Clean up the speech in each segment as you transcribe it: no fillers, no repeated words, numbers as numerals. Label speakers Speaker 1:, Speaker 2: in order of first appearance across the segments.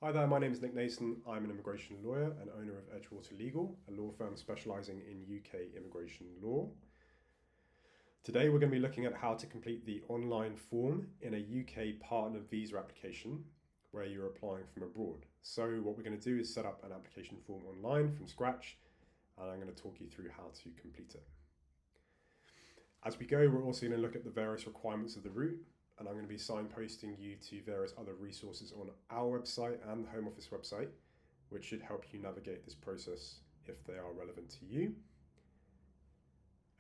Speaker 1: Hi there, my name is Nick Nason. I'm an immigration lawyer and owner of Edgewater Legal, a law firm specialising in UK immigration law. Today we're going to be looking at how to complete the online form in a UK partner visa application where you're applying from abroad. So what we're going to do is set up an application form online from scratch, and I'm going to talk you through how to complete it. As we go, we're also going to look at the various requirements of the route, and I'm going to be signposting you to various other resources on our website and the Home Office website, which should help you navigate this process if they are relevant to you.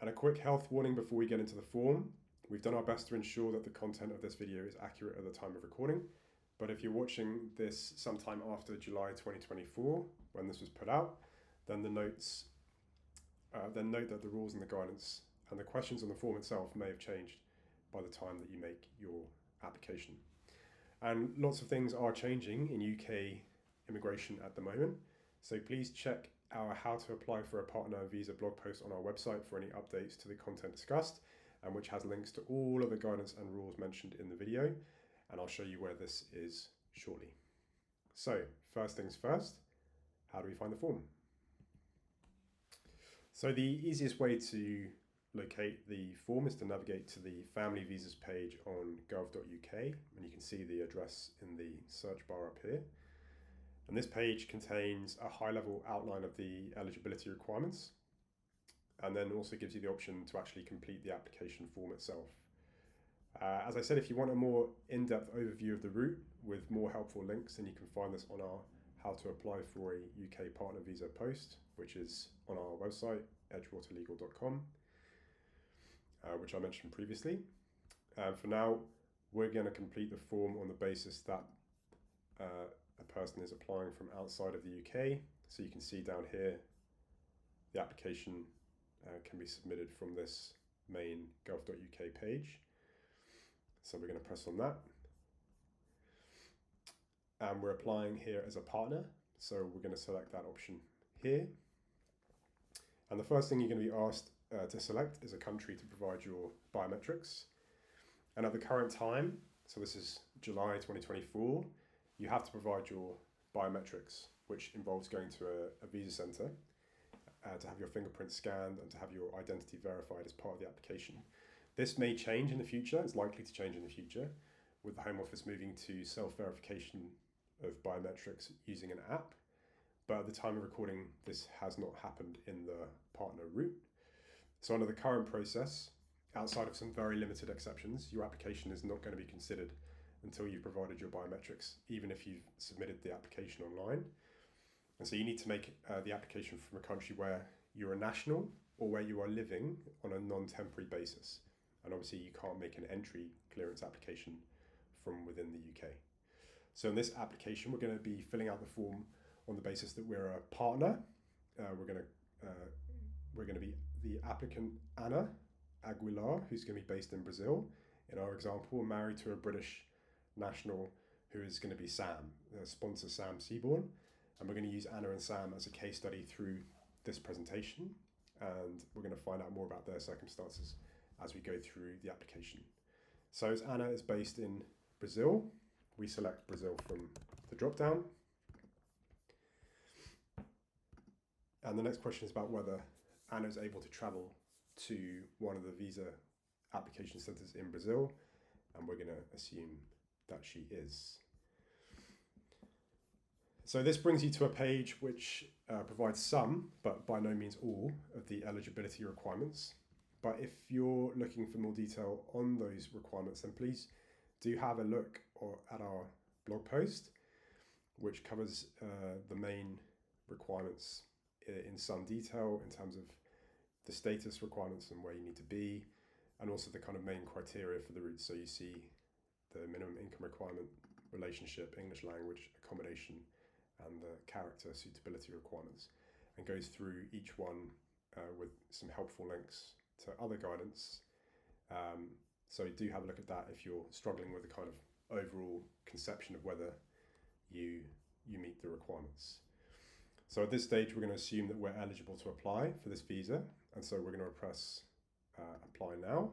Speaker 1: And a quick health warning before we get into the form. We've done our best to ensure that the content of this video is accurate at the time of recording, but if you're watching this sometime after July 2024, when this was put out, then note that the rules and the guidance and the questions on the form itself may have changed by the time that you make your application. And lots of things are changing in UK immigration at the moment, so please check our how to apply for a partner visa blog post on our website for any updates to the content discussed, and which has links to all of the guidance and rules mentioned in the video, and I'll show you where this is shortly. So first things first, how do we find the form? So the easiest way to locate the form is to navigate to the family visas page on gov.uk, and you can see the address in the search bar up here. And this page contains a high-level outline of the eligibility requirements, and then also gives you the option to actually complete the application form itself. As I said, if you want a more in-depth overview of the route with more helpful links, then you can find this on our how to apply for a UK partner visa post, which is on our website, edgewaterlegal.com. Which I mentioned previously. For now, we're going to complete the form on the basis that a person is applying from outside of the UK. So you can see down here, the application can be submitted from this main gov.uk page. So we're going to press on that. And we're applying here as a partner. So we're going to select that option here. And the first thing you're going to be asked to select is a country to provide your biometrics. And at the current time, so this is July 2024, you have to provide your biometrics, which involves going to a visa centre to have your fingerprint scanned and to have your identity verified as part of the application. This may change in the future, it's likely to change in the future, with the Home Office moving to self-verification of biometrics using an app. But at the time of recording, this has not happened in the partner route. So under the current process, outside of some very limited exceptions, your application is not going to be considered until you've provided your biometrics, even if you've submitted the application online. And so you need to make the application from a country where you're a national or where you are living on a non-temporary basis. And obviously you can't make an entry clearance application from within the UK. So in this application, we're going to be filling out the form on the basis that we're a partner. We're going to be the applicant Anna Aguilar, who's going to be based in Brazil. In our example, we're married to a British national who is going to be Sam, sponsor Sam Seaborn. And we're going to use Anna and Sam as a case study through this presentation. And we're going to find out more about their circumstances as we go through the application. So as Anna is based in Brazil, we select Brazil from the drop-down. And the next question is about whether Anna is able to travel to one of the visa application centres in Brazil, and we're going to assume that she is. So this brings you to a page which provides some, but by no means all, of the eligibility requirements. But if you're looking for more detail on those requirements, then please do have a look at our blog post, which covers the main requirements in some detail in terms of the status requirements and where you need to be, and also the kind of main criteria for the route. So you see the minimum income requirement, relationship, English language, accommodation, and the character suitability requirements, and goes through each one with some helpful links to other guidance. So do have a look at that if you're struggling with the kind of overall conception of whether you meet the requirements. So at this stage, we're going to assume that we're eligible to apply for this visa. And so we're going to press apply now.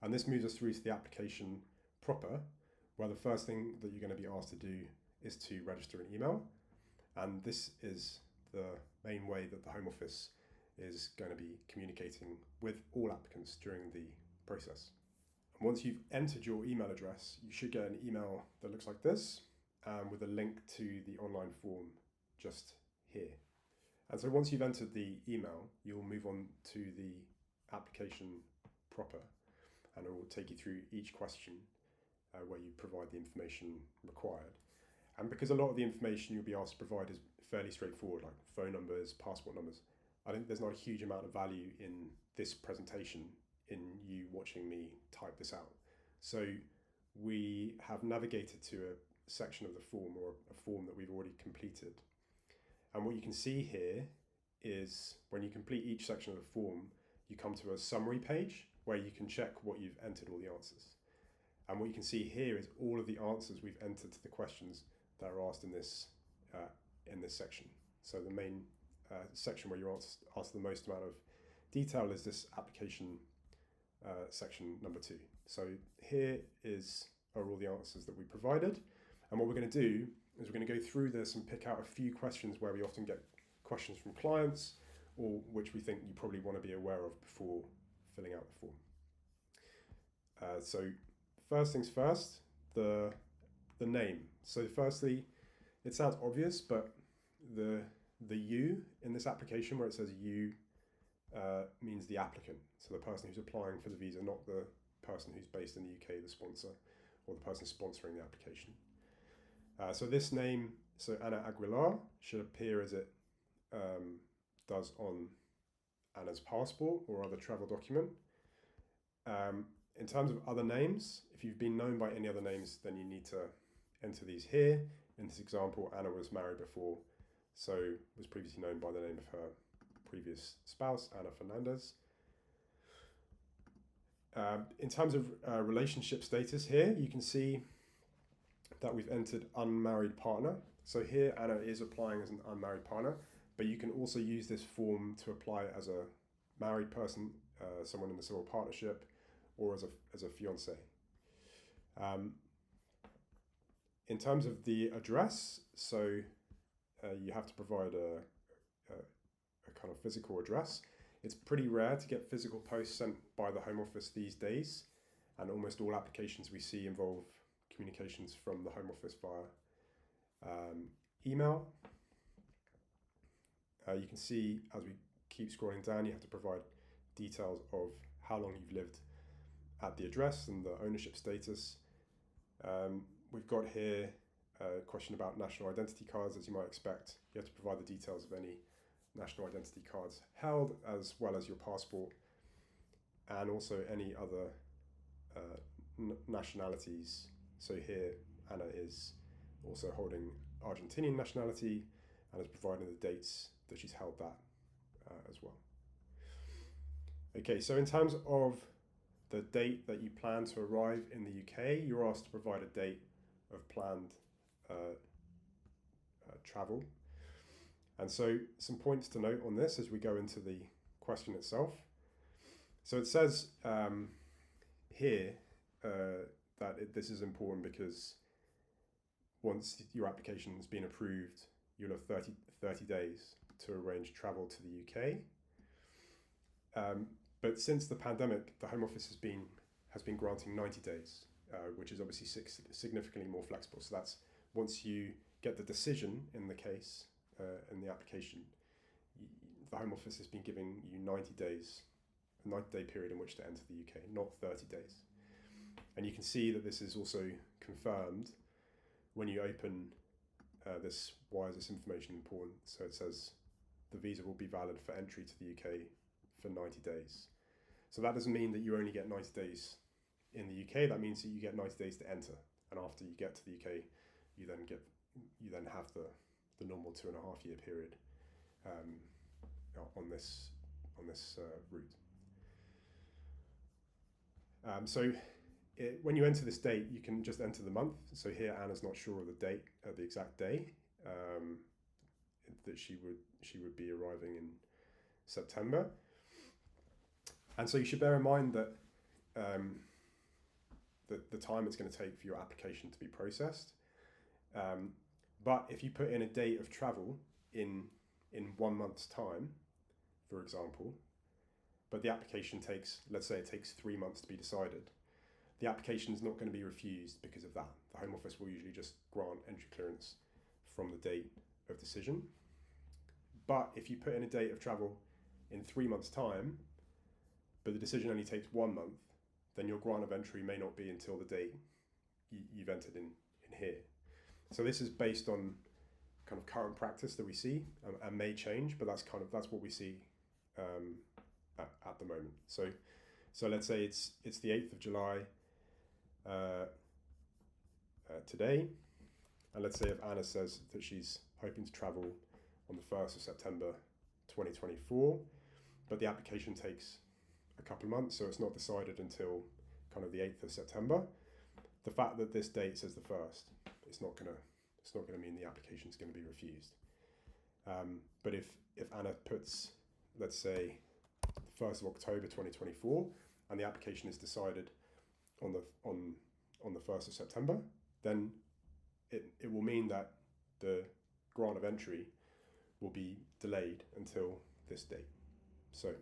Speaker 1: And this moves us through to the application proper, where the first thing that you're going to be asked to do is to register an email. And this is the main way that the Home Office is going to be communicating with all applicants during the process. And once you've entered your email address, you should get an email that looks like this, with a link to the online form just here. And so once you've entered the email, you'll move on to the application proper, and it will take you through each question where you provide the information required. And because a lot of the information you'll be asked to provide is fairly straightforward, like phone numbers, passport numbers, I think there's not a huge amount of value in this presentation in you watching me type this out. So we have navigated to a section of the form, or a form that we've already completed. And what you can see here is when you complete each section of the form, you come to a summary page where you can check what you've entered all the answers. And what you can see here is all of the answers we've entered to the questions that are asked in this section. So the main section where you're asked the most amount of detail is this application section number 2. So here are all the answers that we provided. And what we're going to do is we're going to go through this and pick out a few questions where we often get questions from clients, or which we think you probably want to be aware of before filling out the form. So first things first, the name. So firstly, it sounds obvious, but the you in this application, where it says you, means the applicant. So the person who's applying for the visa, not the person who's based in the UK, the sponsor, or the person sponsoring the application. So this name, so Anna Aguilar, should appear as it does on Anna's passport or other travel document. In terms of other names, if you've been known by any other names, then you need to enter these here. In this example, Anna was married before, so was previously known by the name of her previous spouse, Ana Fernandez. In terms of relationship status here, you can see that we've entered unmarried partner. So here Anna is applying as an unmarried partner, but you can also use this form to apply as a married person, someone in a civil partnership, or as a fiance. In terms of the address, so you have to provide a kind of physical address. It's pretty rare to get physical posts sent by the Home Office these days, and almost all applications we see involve communications from the Home Office via email. You can see as we keep scrolling down, you have to provide details of how long you've lived at the address and the ownership status. We've got here a question about national identity cards. As you might expect, you have to provide the details of any national identity cards held, as well as your passport, and also any other nationalities. So here Anna is also holding Argentinian nationality and is providing the dates that she's held that as well. Okay, so in terms of the date that you plan to arrive in the UK, you're asked to provide a date of planned travel. And so some points to note on this as we go into the question itself. So it says here that this is important because once your application has been approved, you'll have 30 days to arrange travel to the UK. But since the pandemic, the Home Office has been granting 90 days, which is obviously significantly more flexible. So that's once you get the decision in the case, in the application, the Home Office has been giving you 90 days, a 90-day period in which to enter the UK, not 30 days. And you can see that this is also confirmed when you open this, why is this information important? So it says the visa will be valid for entry to the UK for 90 days. So that doesn't mean that you only get 90 days in the UK. That means that you get 90 days to enter. And after you get to the UK, you then have the normal 2.5 year period on this route. So when you enter this date, you can just enter the month. So here Anna's not sure of the date, the exact day that she would be arriving in September. And so you should bear in mind that the time it's going to take for your application to be processed. But if you put in a date of travel in 1 month's time, for example, but the application takes, let's say it takes 3 months to be decided, the application is not going to be refused because of that. The Home Office will usually just grant entry clearance from the date of decision. But if you put in a date of travel in 3 months' time, but the decision only takes 1 month, then your grant of entry may not be until the date you've entered in here. So this is based on kind of current practice that we see and may change, but that's what we see at the moment. So let's say it's the 8th of July today, and let's say if Anna says that she's hoping to travel on the 1st of September 2024, but the application takes a couple of months, so it's not decided until kind of the 8th of September. The fact that this date says the 1st, it's not gonna mean the application is going to be refused. But if Anna puts, let's say, the 1st of October 2024, and the application is decided on the 1st of September, then it will mean that the grant of entry will be delayed until this date. So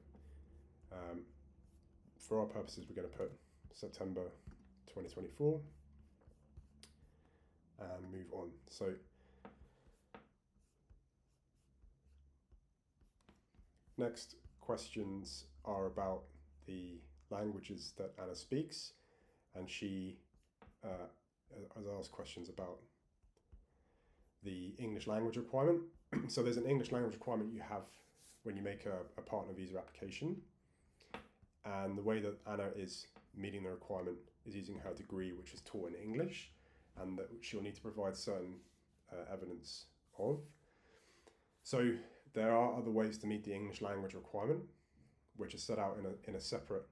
Speaker 1: for our purposes, we're going to put September 2024 and move on. So next questions are about the languages that Anna speaks, and she has asked questions about the English language requirement. So there's an English language requirement you have when you make a partner visa application, and the way that Anna is meeting the requirement is using her degree, which is taught in English, and that she'll need to provide certain evidence of. So there are other ways to meet the English language requirement, which is set out in a separate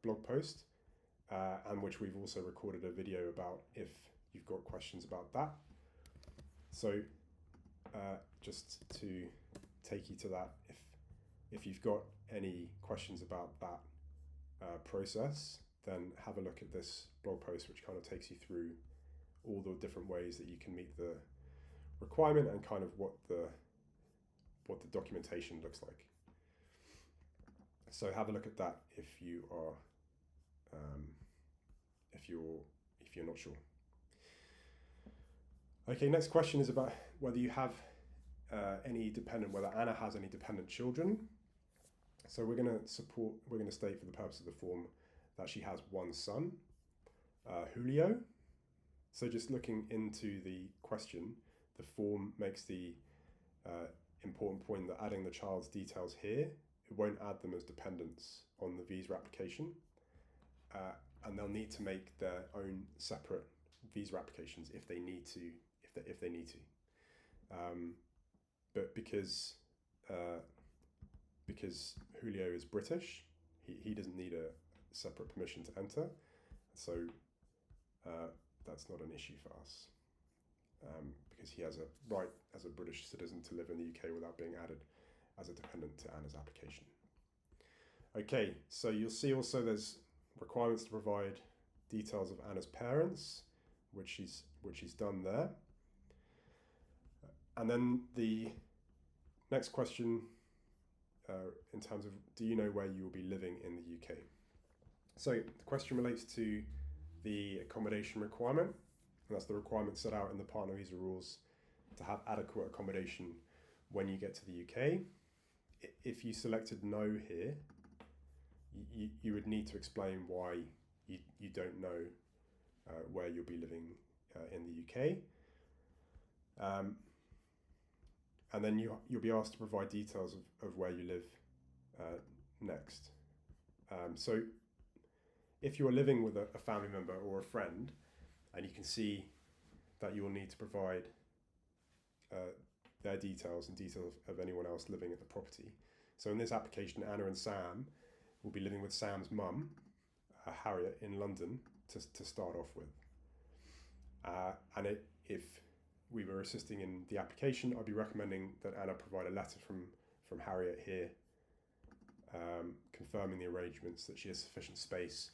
Speaker 1: blog post, and which we've also recorded a video about if you've got questions about that. So just to take you to that, if you've got any questions about that process, then have a look at this blog post, which kind of takes you through all the different ways that you can meet the requirement and kind of what the documentation looks like. So have a look at that if you are if you're not sure. Okay, next question is about whether you have whether Anna has any dependent children. So we're going to state for the purpose of the form that she has one son, Julio. So just looking into the question, the form makes the important point that adding the child's details here, it won't add them as dependents on the visa application, and they'll need to make their own separate visa applications if they need to. But because Julio is British, he doesn't need a separate permission to enter, so that's not an issue for us, because he has a right as a British citizen to live in the UK without being added as a dependent to Anna's application. Okay, so you'll see also there's requirements to provide details of Anna's parents, which she's done there. And then the next question, in terms of, do you know where you will be living in the UK? So the question relates to the accommodation requirement, and that's the requirement set out in the partner visa rules to have adequate accommodation when you get to the UK. If you selected no here, you would need to explain why you don't know where you'll be living in the UK. And then you'll be asked to provide details of where you live next. So if you're living with a family member or a friend, and you can see that you will need to provide their details and details of anyone else living at the property. So in this application, Anna and Sam will be living with Sam's mum, Harriet, in London to start off with. And if we were assisting in the application, I'd be recommending that Anna provide a letter from Harriet here, confirming the arrangements that she has sufficient space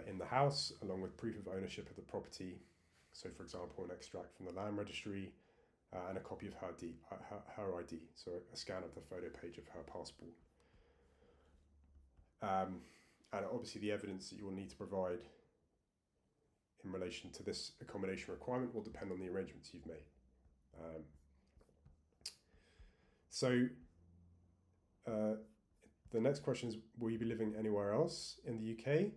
Speaker 1: in the house, along with proof of ownership of the property. So for example, an extract from the land registry, and a copy of her ID, so a scan of the photo page of her passport. And obviously the evidence that you will need to provide in relation to this accommodation requirement will depend on the arrangements you've made. The next question is, will you be living anywhere else in the UK?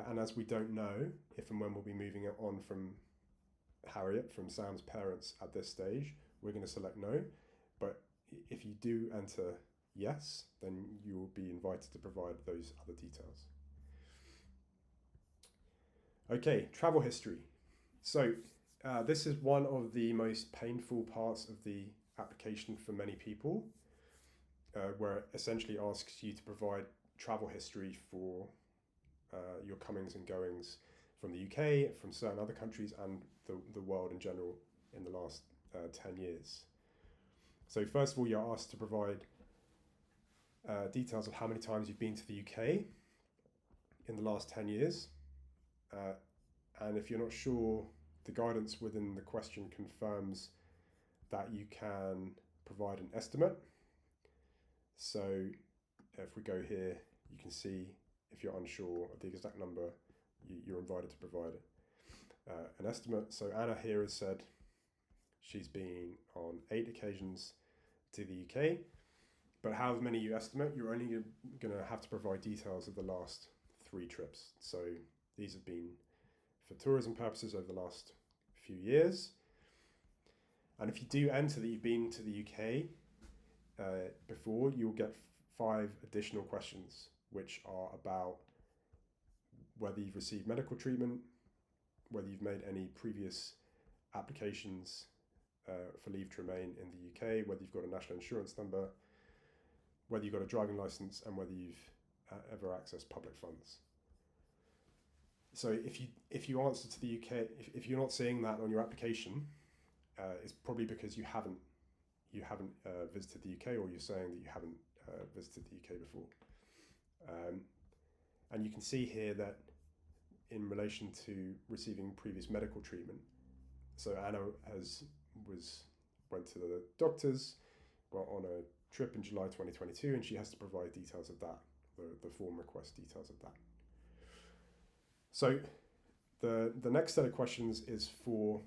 Speaker 1: And as we don't know if and when we'll be moving on from Harriet, from Sam's parents at this stage, we're going to select no. But if you do enter yes, then you will be invited to provide those other details. Okay, travel history. So this is one of the most painful parts of the application for many people, where it essentially asks you to provide travel history for your comings and goings from the UK, from certain other countries, and the world in general in the last 10 years. So first of all, you're asked to provide details of how many times you've been to the UK in the last 10 years. And if you're not sure, the guidance within the question confirms that you can provide an estimate. So if we go here, you can see if you're unsure of the exact number, you're invited to provide an estimate. So Anna here has said she's been on 8 occasions to the UK, but however many you estimate, you're only going to have to provide details of the last 3 trips. So these have been for tourism purposes over the last few years. And if you do enter that you've been to the UK before, you'll get 5 additional questions, which are about whether you've received medical treatment, whether you've made any previous applications for leave to remain in the UK, whether you've got a national insurance number, whether you've got a driving license, and whether you've ever accessed public funds. So if you answer to the UK, if you're not seeing that on your application, it's probably because you haven't visited the UK, or you're saying that you haven't visited the UK before. And you can see here that in relation to receiving previous medical treatment, so Anna went to the doctors on a trip in July 2022, and she has to provide details of that, the form request details of that. So the next set of questions is for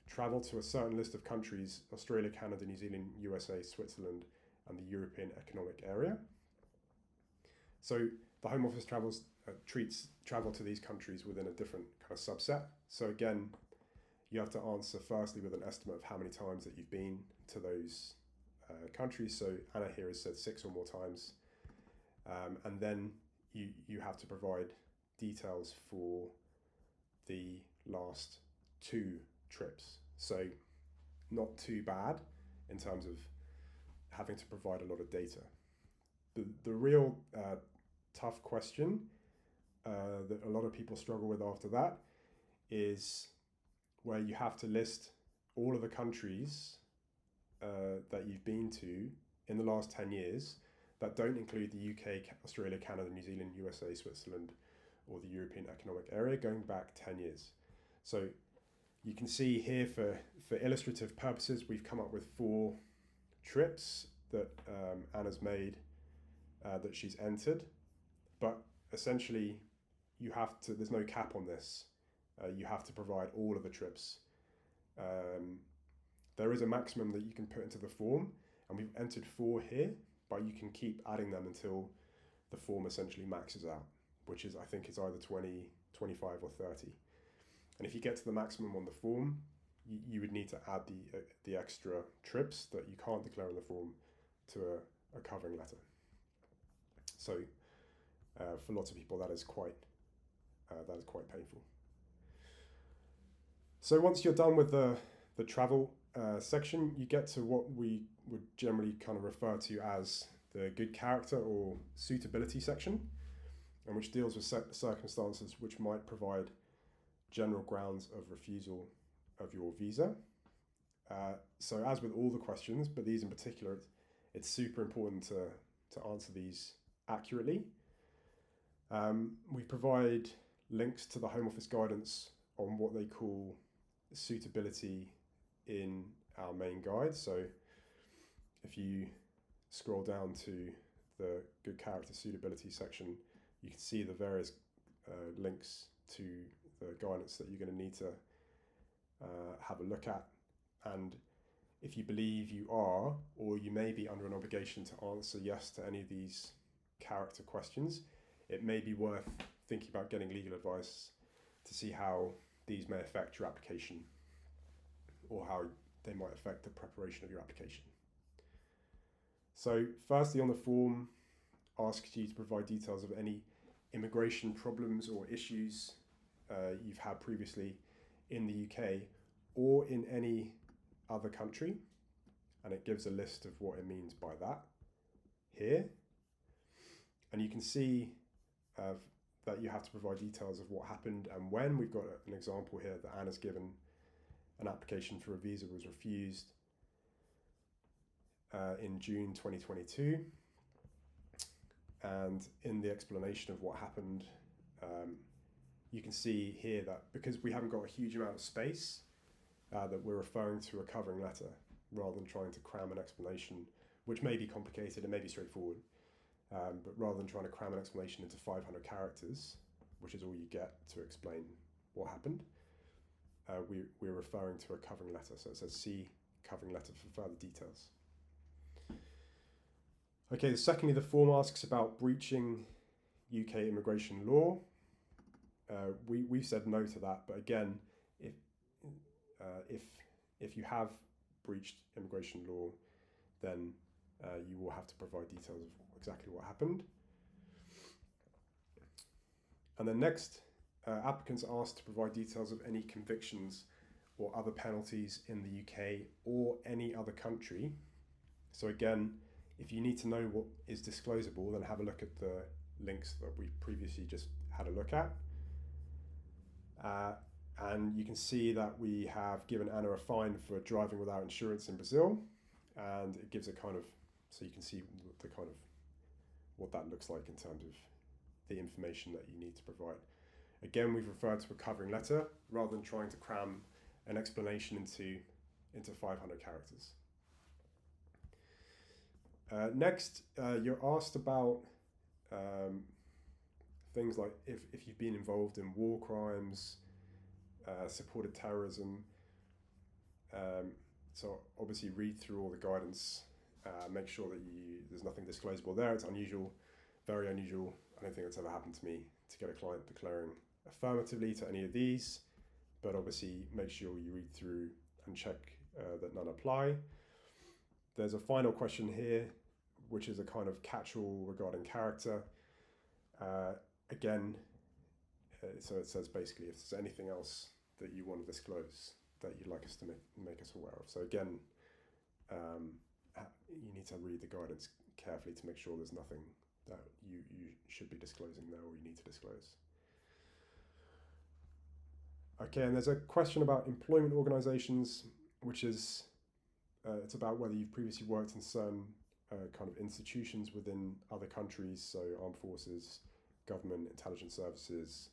Speaker 1: travel to a certain list of countries: Australia, Canada, New Zealand, USA, Switzerland, and the European Economic Area. So the Home Office treats travel to these countries within a different kind of subset. So again, you have to answer firstly with an estimate of how many times that you've been to those countries. So Anna here has said 6 or more times. And then you have to provide details for the last 2 trips. So not too bad in terms of having to provide a lot of data. The real tough question that a lot of people struggle with after that is where you have to list all of the countries that you've been to in the last 10 years that don't include the UK, Australia, Canada, New Zealand, USA, Switzerland, or the European Economic Area going back 10 years. So you can see here for illustrative purposes, we've come up with 4 trips that Anna's made, that she's entered, but essentially there's no cap on this. You have to provide all of the trips. There is a maximum that you can put into the form, and we've entered 4 here, but you can keep adding them until the form essentially maxes out, which is, I think, is either 20, 25 or 30. And if you get to the maximum on the form, you would need to add the extra trips that you can't declare on the form to a covering letter. So for lots of people, that is quite painful. So once you're done with the travel section, you get to what we would generally kind of refer to as the good character or suitability section, and which deals with circumstances which might provide general grounds of refusal of your visa. So as with all the questions, but these in particular, it's super important to answer these accurately. We provide links to the Home Office guidance on what they call suitability in our main guide. So if you scroll down to the good character suitability section, you can see the various links to the guidance that you're going to need to have a look at. And if you believe you are, or you may be under an obligation to answer yes to any of these character questions, it may be worth thinking about getting legal advice to see how these may affect your application, or how they might affect the preparation of your application. So firstly, on the form, asks you to provide details of any immigration problems or issues you've had previously in the UK or in any other country, and it gives a list of what it means by that here. And you can see that you have to provide details of what happened and when. We've got an example here that Anna's given. An application for a visa was refused in June 2022. And in the explanation of what happened, you can see here that because we haven't got a huge amount of space, that we're referring to a covering letter rather than trying to cram an explanation, which may be complicated and may be straightforward. But rather than trying to cram an explanation into 500 characters, which is all you get to explain what happened, we're referring to a covering letter. So it says see covering letter for further details. Okay, secondly, the form asks about breaching UK immigration law. We've said no to that, but again, if you have breached immigration law, then you will have to provide details of exactly what happened. And then next, applicants are asked to provide details of any convictions or other penalties in the UK or any other country. So again, if you need to know what is disclosable, then have a look at the links that we previously just had a look at. And you can see that we have given Anna a fine for driving without insurance in Brazil, and it gives a kind of, so you can see the kind of what that looks like in terms of the information that you need to provide. Again, we've referred to a covering letter rather than trying to cram an explanation into 500 characters. Next, you're asked about things like if you've been involved in war crimes, supported terrorism. So obviously read through all the guidance, make sure that there's nothing disclosable there. It's unusual, very unusual. I don't think it's ever happened to me to get a client declaring affirmatively to any of these, but obviously make sure you read through and check that none apply. There's a final question here, which is a kind of catch-all regarding character. Again, so it says basically if there's anything else that you want to disclose that you'd like us to make us aware of. So again, you need to read the guidance carefully to make sure there's nothing that you should be disclosing there or you need to disclose. Okay, and there's a question about employment organisations, which is it's about whether you've previously worked in certain kind of institutions within other countries, so armed forces, government, intelligence services,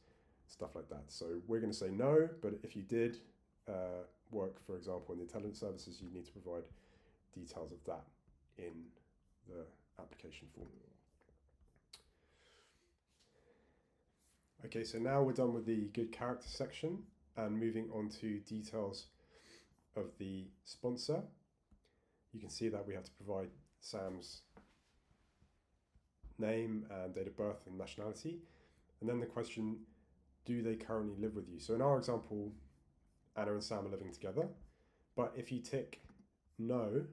Speaker 1: stuff like that. So we're going to say no, but if you did work, for example, in the intelligence services, you need to provide details of that in the application form. Okay, so now we're done with the good character section and moving on to details of the sponsor. You can see that we have to provide Sam's name and date of birth and nationality. And then the question, do they currently live with you? So in our example, Anna and Sam are living together. But if you tick no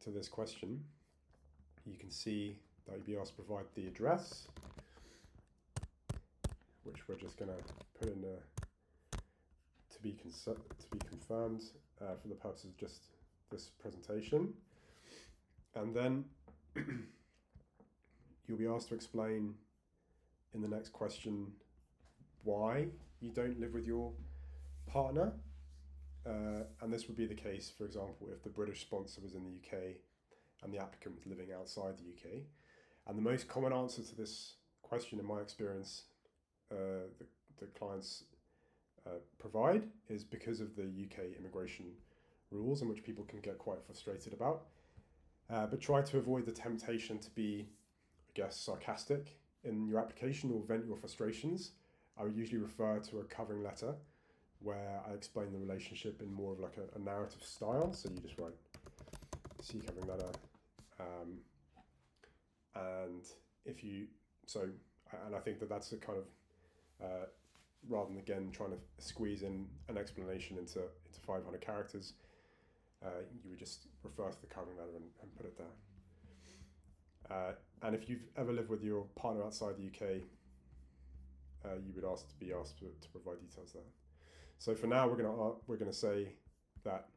Speaker 1: to this question, you can see that you'll be asked to provide the address, which we're just going to put in to be confirmed for the purposes of just this presentation. And then you'll be asked to explain in the next question why you don't live with your partner. And this would be the case, for example, if the British sponsor was in the UK and the applicant was living outside the UK. And the most common answer to this question, in my experience, the clients provide is because of the UK immigration rules and which people can get quite frustrated about. But try to avoid the temptation to be, I guess, sarcastic in your application or vent your frustrations. I would usually refer to a covering letter where I explain the relationship in more of like a narrative style. So you just write, see covering letter. And if you, and I think that that's a kind of, rather than again trying to squeeze in an explanation into 500 characters, you would just refer to the covering letter and put it there. And if you've ever lived with your partner outside the UK, you would be asked to provide details there. So for now, we're gonna say that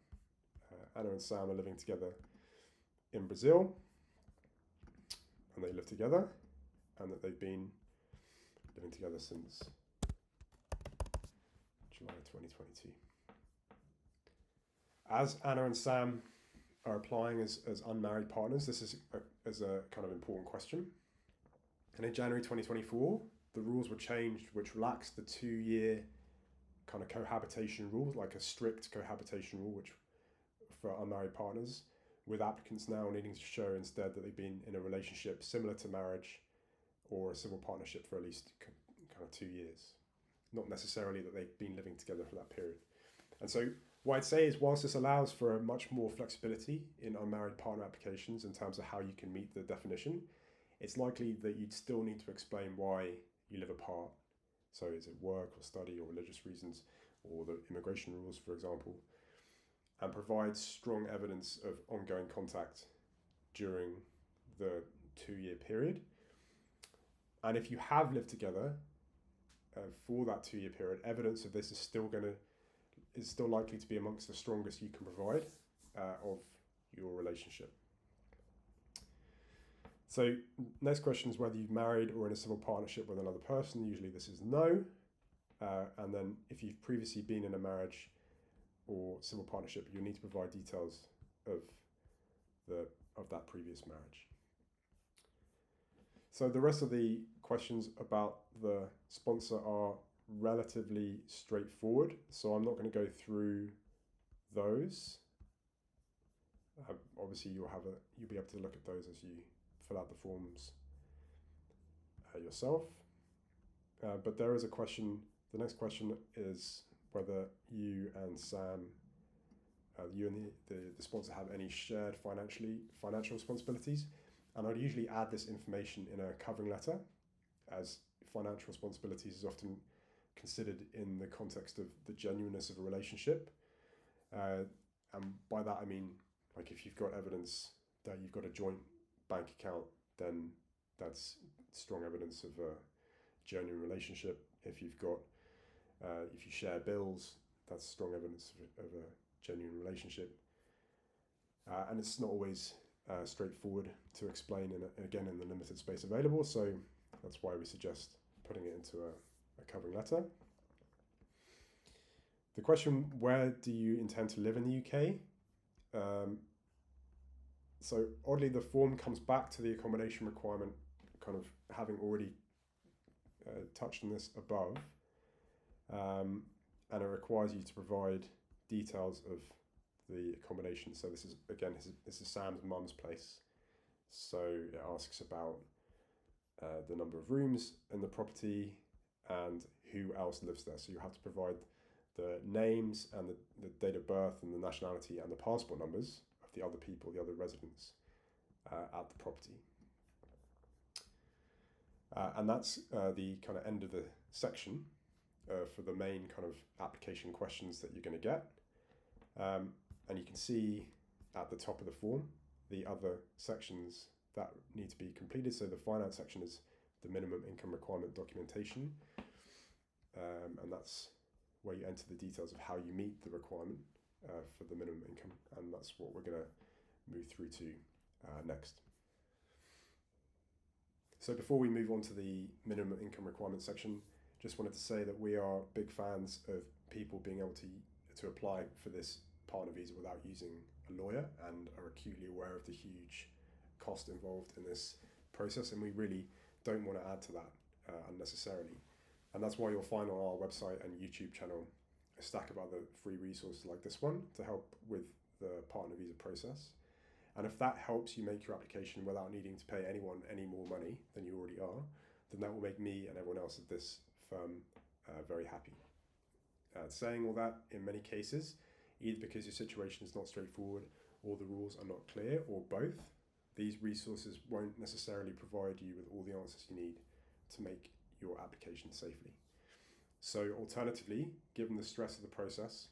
Speaker 1: Anna and Sam are living together in Brazil, and they live together, and that they've been living together since July 2022. As Anna and Sam are applying as unmarried partners, this is a kind of important question. And in January 2024, the rules were changed, which relaxed the 2-year kind of cohabitation rule, like a strict cohabitation rule, which for unmarried partners, with applicants now needing to show instead that they've been in a relationship similar to marriage or a civil partnership for at least kind of 2 years. Not necessarily that they've been living together for that period. And so what I'd say is, whilst this allows for a much more flexibility in unmarried partner applications in terms of how you can meet the definition, it's likely that you'd still need to explain why you live apart. So is it work or study or religious reasons or the immigration rules, for example, and provide strong evidence of ongoing contact during the 2-year period. And if you have lived together for that 2-year period, evidence of this is still likely to be amongst the strongest you can provide of your relationship. So next question is whether you've married or in a civil partnership with another person. Usually this is no. And then if you've previously been in a marriage or civil partnership, you'll need to provide details of that previous marriage. So the rest of the questions about the sponsor are relatively straightforward, so I'm not going to go through those. Obviously you'll be able to look at those as you fill out the forms yourself. But there is a question. The next question is whether you and Sam, you and the sponsor, have any shared financial responsibilities. And I'd usually add this information in a covering letter, as financial responsibilities is often considered in the context of the genuineness of a relationship. And by that I mean, like, if you've got evidence that you've got a joint bank account, then that's strong evidence of a genuine relationship. If you've got, if you share bills, that's strong evidence of a genuine relationship. And it's not always straightforward to explain, again, in the limited space available. So that's why we suggest putting it into a covering letter. The question, where do you intend to live in the UK? So oddly, the form comes back to the accommodation requirement, kind of having already touched on this above. And it requires you to provide details of the accommodation. So this is, again, this is Sam's mum's place. So it asks about the number of rooms in the property and who else lives there. So you have to provide the names and the date of birth and the nationality and the passport numbers of the other people, the other residents at the property. And that's the kind of end of the section for the main kind of application questions that you're going to get. And you can see at the top of the form the other sections that need to be completed. So the finance section is the minimum income requirement documentation. And that's where you enter the details of how you meet the requirement for the minimum income. And that's what we're going to move through to next. So before we move on to the minimum income requirement section, just wanted to say that we are big fans of people being able to apply for this partner visa without using a lawyer, and are acutely aware of the huge cost involved in this process, and we really don't want to add to that unnecessarily. And that's why you'll find on our website and YouTube channel a stack of other free resources like this one to help with the partner visa process. And if that helps you make your application without needing to pay anyone any more money than you already are, then that will make me and everyone else at this firm very happy. Saying all that, in many cases, either because your situation is not straightforward or the rules are not clear, or both, these resources won't necessarily provide you with all the answers you need to make your application safely. So alternatively, given the stress of the process,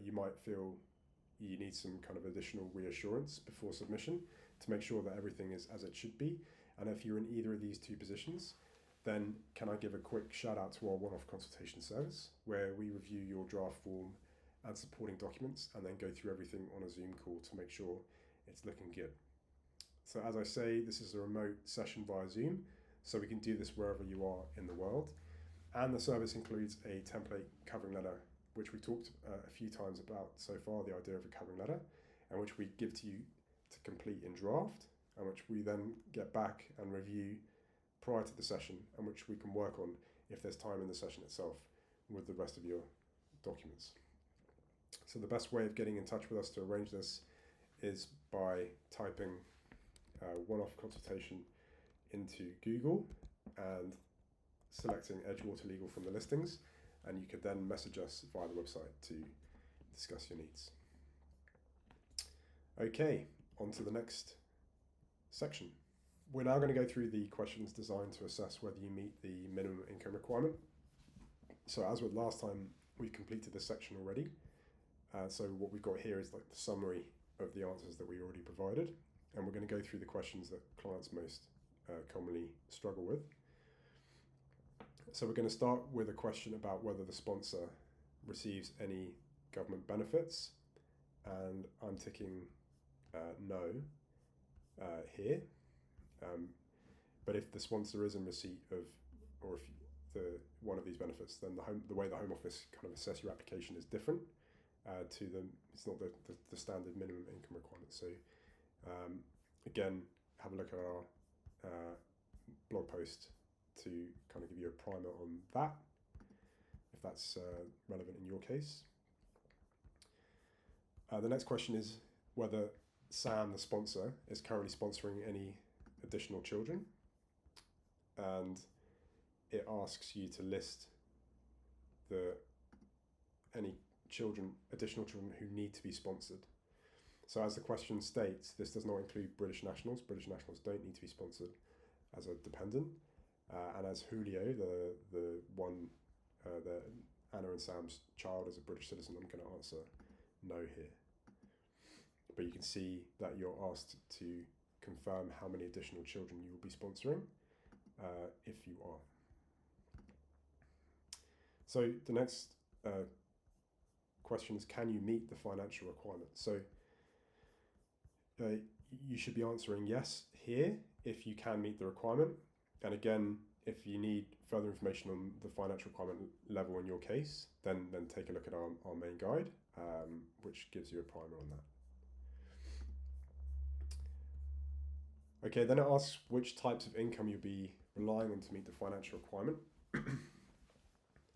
Speaker 1: you might feel you need some kind of additional reassurance before submission to make sure that everything is as it should be. And if you're in either of these two positions, then can I give a quick shout out to our one-off consultation service, where we review your draft form and supporting documents and then go through everything on a Zoom call to make sure it's looking good. So as I say, this is a remote session via Zoom, so we can do this wherever you are in the world. And the service includes a template covering letter, which we talked a few times about so far, the idea of a covering letter, and which we give to you to complete in draft, and which we then get back and review prior to the session, and which we can work on if there's time in the session itself with the rest of your documents. So the best way of getting in touch with us to arrange this is by typing one-off consultation into Google and selecting Edgewater Legal from the listings, and you could then message us via the website to discuss your needs. Okay, on to the next section. We're now going to go through the questions designed to assess whether you meet the minimum income requirement. So as with last time, we've completed this section already. So what we've got here is like the summary of the answers that we already provided, and we're going to go through the questions that clients most commonly struggle with. So we're going to start with a question about whether the sponsor receives any government benefits, and I'm ticking no here. But if the sponsor is in receipt of, or if one of these benefits, then the way the Home Office kind of assess your application is different to them. It's not the standard minimum income requirement. So again, have a look at our blog post to kind of give you a primer on that, if that's relevant in your case. The next question is whether Sam, the sponsor, is currently sponsoring any additional children, and it asks you to list any additional children who need to be sponsored. So as the question states, this does not include British nationals. British nationals don't need to be sponsored as a dependent. And as Julio, the Anna and Sam's child, is a British citizen, I'm going to answer no here. But you can see that you're asked to confirm how many additional children you will be sponsoring, if you are. So the next question is, can you meet the financial requirements? So you should be answering yes here if you can meet the requirement. And again, if you need further information on the financial requirement level in your case, then take a look at our main guide, which gives you a primer on that. Okay, then it asks which types of income you'll be relying on to meet the financial requirement.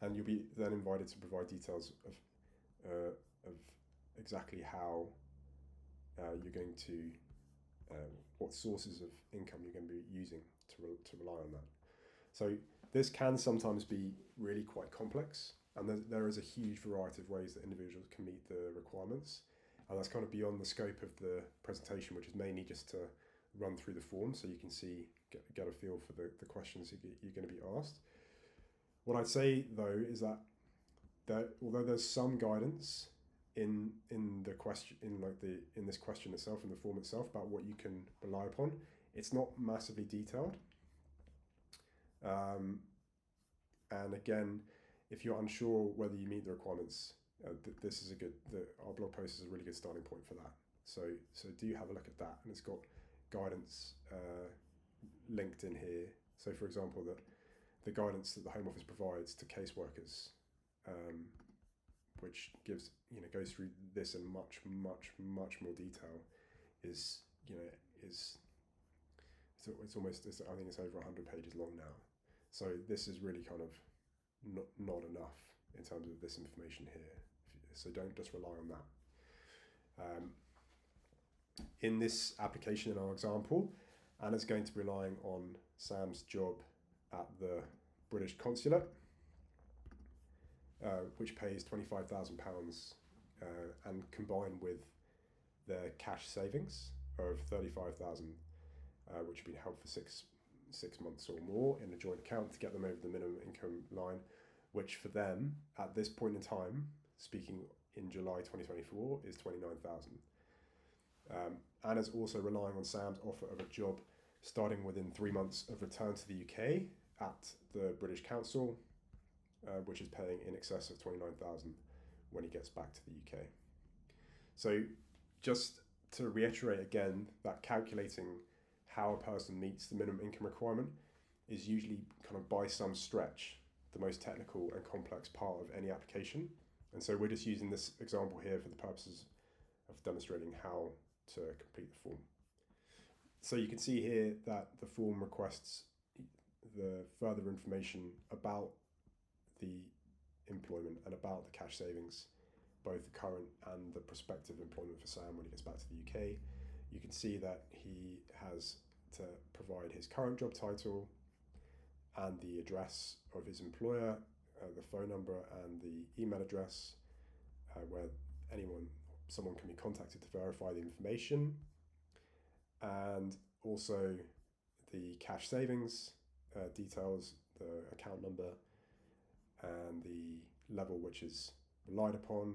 Speaker 1: And you'll be then invited to provide details of exactly how you're going to, what sources of income you're going to be using to rely on that. So this can sometimes be really quite complex, and there is a huge variety of ways that individuals can meet the requirements, and that's kind of beyond the scope of the presentation, which is mainly just to run through the form so you can get a feel for the questions you're going to be asked. What I'd say though is that although there's some guidance in the question, in this question itself, in the form itself, about what you can rely upon, it's not massively detailed. And again, if you're unsure whether you meet the requirements, this is our blog post is a really good starting point for that. So do have a look at that, and it's got guidance linked in here. So for example, that the guidance that the Home Office provides to caseworkers, which goes through this in much more detail, is I think it's over 100 pages long now. So this is really kind of not enough in terms of this information here. So don't just rely on that. In this application, in our example, Anna's going to be relying on Sam's job at the British consulate, which pays £25,000, and combined with their cash savings of £35,000, which have been held for six months or more in a joint account to get them over the minimum income line, which for them at this point in time, speaking in July 2024, is £29,000. Anna's also relying on Sam's offer of a job starting within 3 months of return to the UK at the British Council, which is paying in excess of £29,000 when he gets back to the UK. So just to reiterate again, that calculating how a person meets the minimum income requirement is usually kind of by some stretch the most technical and complex part of any application. And so we're just using this example here for the purposes of demonstrating how to complete the form. So you can see here that the form requests the further information about the employment and about the cash savings, both the current and the prospective employment for Sam when he gets back to the UK. You can see that he has to provide his current job title and the address of his employer, the phone number and the email address where someone can be contacted to verify the information, and also the cash savings details, the account number and the level which is relied upon,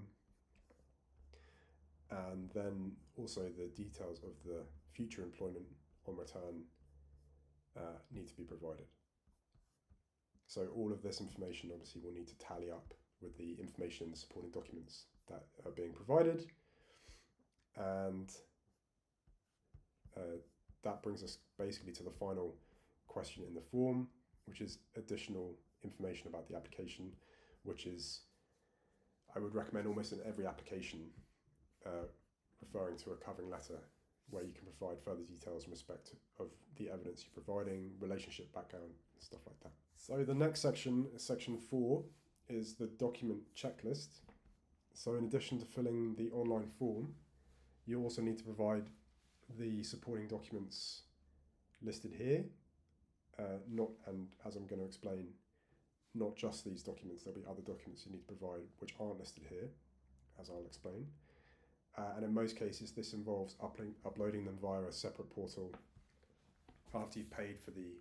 Speaker 1: and then also the details of the future employment on return need to be provided. So all of this information obviously will need to tally up with the information in the supporting documents that are being provided, and that brings us basically to the final question in the form, which is additional information about the application, which is, I would recommend almost in every application, referring to a covering letter where you can provide further details in respect of the evidence you're providing, relationship background, stuff like that. So the next section, section 4, is the document checklist. So in addition to filling the online form, you also need to provide the supporting documents listed here, and as I'm going to explain, not just these documents, there'll be other documents you need to provide which aren't listed here, as I'll explain. And in most cases, this involves uploading them via a separate portal after you've paid for the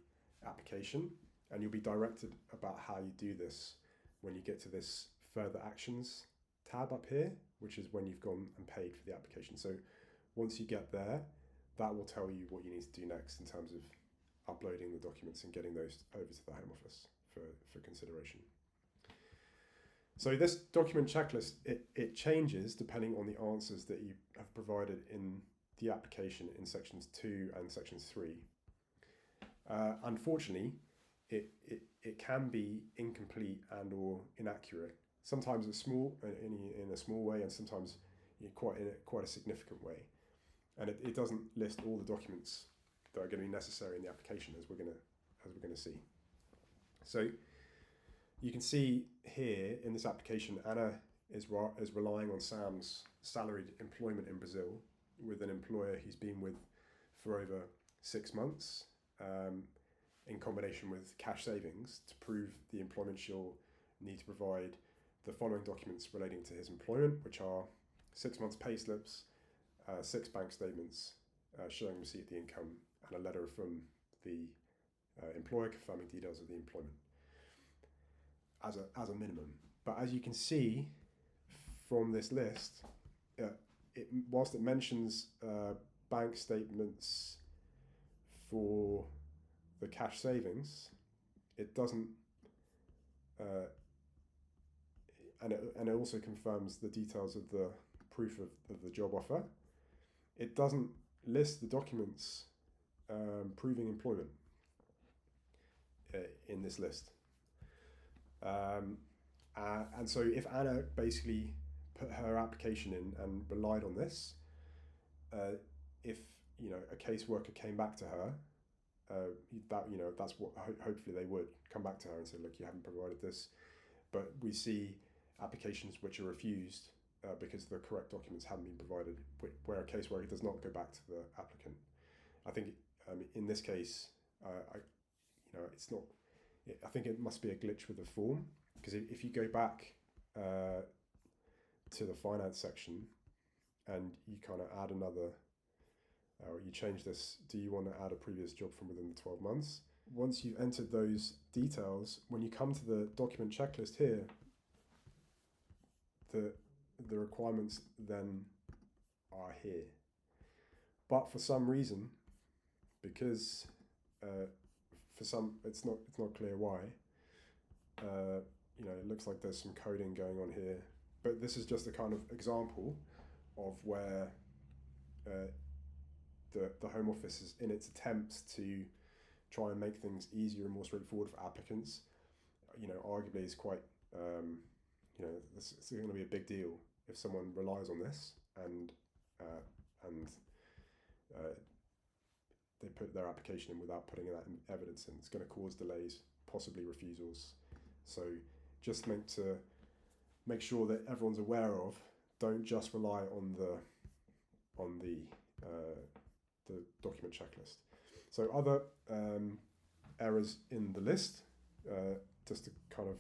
Speaker 1: application, and you'll be directed about how you do this when you get to this further actions tab up here, which is when you've gone and paid for the application. So once you get there, that will tell you what you need to do next in terms of uploading the documents and getting those over to the Home Office for consideration. So this document checklist, it changes depending on the answers that you have provided in the application in sections 2 and section 3. Unfortunately, it can be incomplete and or inaccurate. Sometimes in a small way, and sometimes in quite a significant way. And it doesn't list all the documents that are going to be necessary in the application, as we're going to see. So you can see here in this application, Anna is relying on Sam's salaried employment in Brazil with an employer he's been with for over 6 months, in combination with cash savings to prove the employment. She'll need to provide the following documents relating to his employment, which are 6 months pay slips, 6 bank statements showing receipt of the income, and a letter from the employer confirming details of the employment as a minimum. But as you can see from this list, whilst it mentions bank statements for the cash savings, it doesn't, and it also confirms the details of the proof of the job offer. It doesn't list the documents proving employment in this list. And so if Anna basically put her application in and relied on this, if a caseworker came back to her, that's what hopefully they would come back to her and say, look, you haven't provided this. but we see applications which are refused because the correct documents haven't been provided, where a case where it does not go back to the applicant. I think in this case, it's not. I think it must be a glitch with the form, because if you go back to the finance section and you kind of add another, or you change this, do you want to add a previous job from within the 12 months? Once you've entered those details, when you come to the document checklist here, the requirements then are here. But for some reason, because for some it's not clear why, it looks like there's some coding going on here, but this is just a kind of example of where the Home Office is, in its attempts to try and make things easier and more straightforward for applicants, arguably is quite, this is going to be a big deal if someone relies on this and they put their application in without putting that evidence in. It's going to cause delays, possibly refusals. So just to make sure that everyone's aware of, don't just rely on the document checklist. So other errors in the list, just to kind of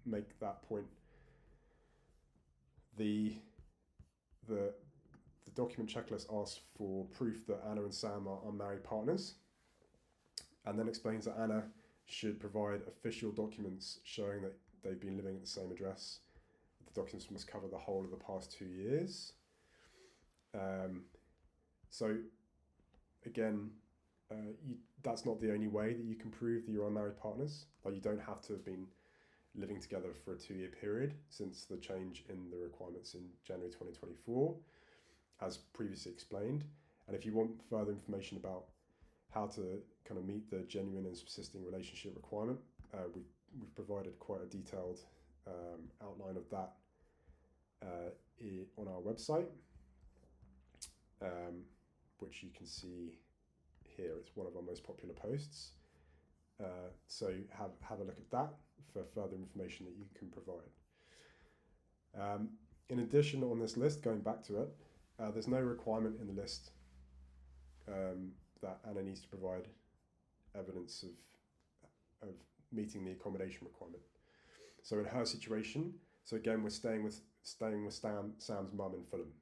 Speaker 1: make that point, the document checklist asks for proof that Anna and Sam are unmarried partners, and then explains that Anna should provide official documents showing that they've been living at the same address. The documents must cover the whole of the past 2 years. So again, that's not the only way that you can prove that you're unmarried partners. Like, you don't have to have been living together for a 2-year period since the change in the requirements in January 2024, as previously explained. And if you want further information about how to kind of meet the genuine and subsisting relationship requirement, we've provided quite a detailed outline of that on our website, which you can see here. It's one of our most popular posts. So have a look at that for further information that you can provide. In addition, on this list, going back to it, there's no requirement in the list that Anna needs to provide evidence of meeting the accommodation requirement. So in her situation, so again, we're staying with Sam's mum in Fulham,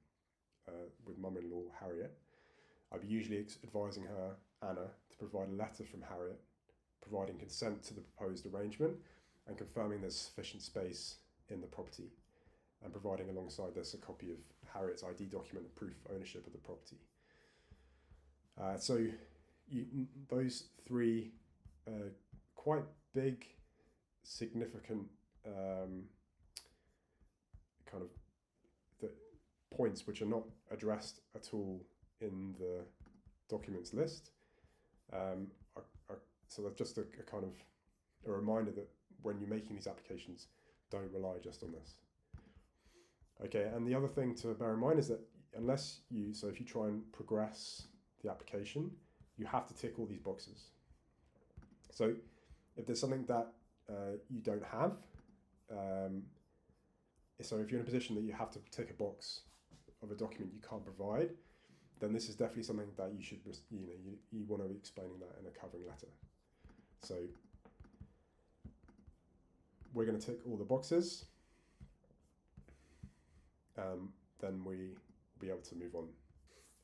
Speaker 1: with mum-in-law Harriet. I'd be usually advising her, Anna, to provide a letter from Harriet, providing consent to the proposed arrangement and confirming there's sufficient space in the property, and providing alongside this a copy of Harriet's ID document and proof of ownership of the property. So those three quite big, significant kind of the points which are not addressed at all in the documents list. So that's just a kind of a reminder that when you're making these applications, don't rely just on this. Okay, and the other thing to bear in mind is that if you try and progress the application, you have to tick all these boxes. So if there's something that you don't have, so if you're in a position that you have to tick a box of a document you can't provide, then this is definitely something that you should, you want to be explaining that in a covering letter. So we're going to tick all the boxes, then we'll be able to move on.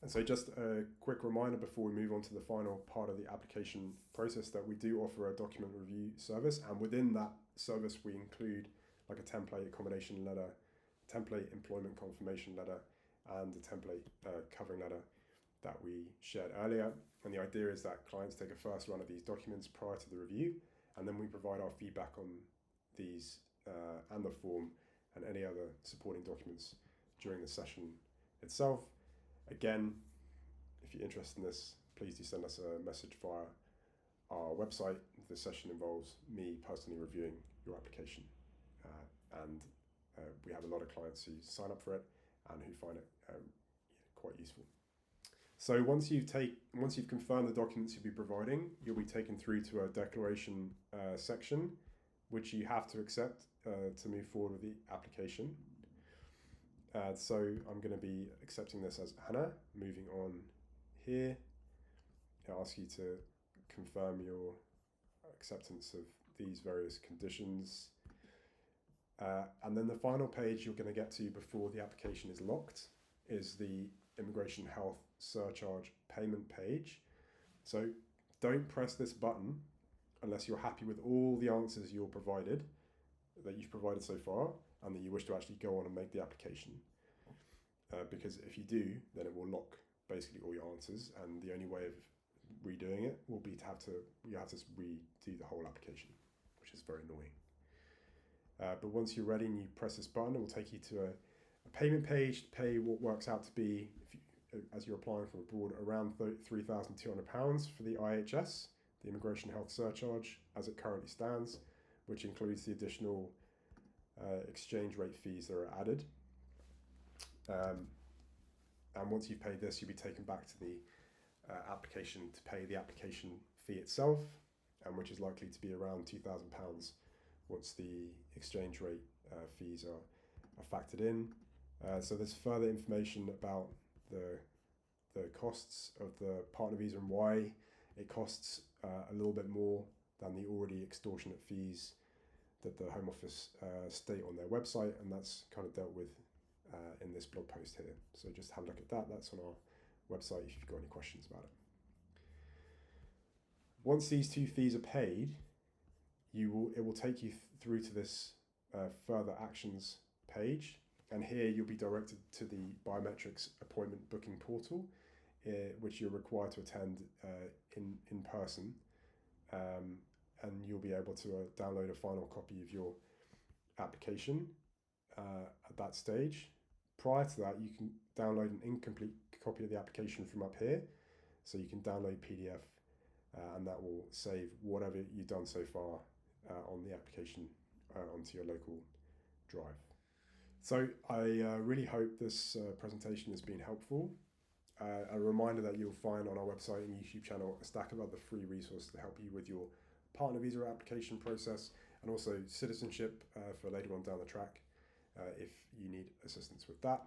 Speaker 1: And so just a quick reminder before we move on to the final part of the application process, that we do offer a document review service, and within that service we include like a template accommodation letter, template employment confirmation letter, and a template covering letter that we shared earlier. And the idea is that clients take a first run of these documents prior to the review, and then we provide our feedback on these and the form and any other supporting documents during the session itself. Again, if you're interested in this, please do send us a message via our website. This session involves me personally reviewing your application, and we have a lot of clients who sign up for it and who find it quite useful. So once you've confirmed the documents you'll be providing, you'll be taken through to a declaration section, which you have to accept to move forward with the application. So I'm going to be accepting this as Anna. Moving on here, it asks you to confirm your acceptance of these various conditions. And then the final page you're going to get to before the application is locked is the Immigration Health Surcharge payment page. So don't press this button unless you're happy with all the answers you've provided so far, and that you wish to actually go on and make the application. Because if you do, then it will lock basically all your answers, and the only way of redoing it will be you have to redo the whole application, which is very annoying. But once you're ready and you press this button, it will take you to a payment page to pay what works out to be, as you're applying from abroad, around £3,200 for the IHS, the Immigration Health Surcharge, as it currently stands, which includes the additional exchange rate fees that are added. And once you've paid this, you'll be taken back to the application to pay the application fee itself, and which is likely to be around £2,000 once the exchange rate fees are factored in. So there's further information about the costs of the partner visa and why it costs a little bit more than the already extortionate fees that the Home Office state on their website, and that's kind of dealt with in this blog post here. So just have a look at that. That's on our website if you've got any questions about it. Once these two fees are paid, it will take you through to this further actions page, and here you'll be directed to the biometrics appointment booking portal, which you're required to attend in person, and you'll be able to download a final copy of your application at that stage. Prior to that, you can download an incomplete copy of the application from up here, so you can download PDF, and that will save whatever you've done so far on the application onto your local drive. So I really hope this presentation has been helpful. A reminder that you'll find on our website and YouTube channel a stack of other free resources to help you with your partner visa application process, and also citizenship for later on down the track if you need assistance with that.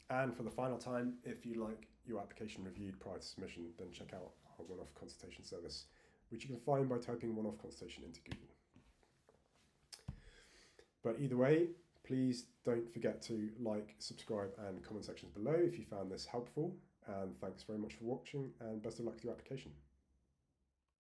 Speaker 1: And for the final time, if you like your application reviewed prior to submission, then check out our one-off consultation service, which you can find by typing one-off consultation into Google. But either way, please don't forget to like, subscribe, and comment sections below if you found this helpful. And thanks very much for watching, and best of luck with your application.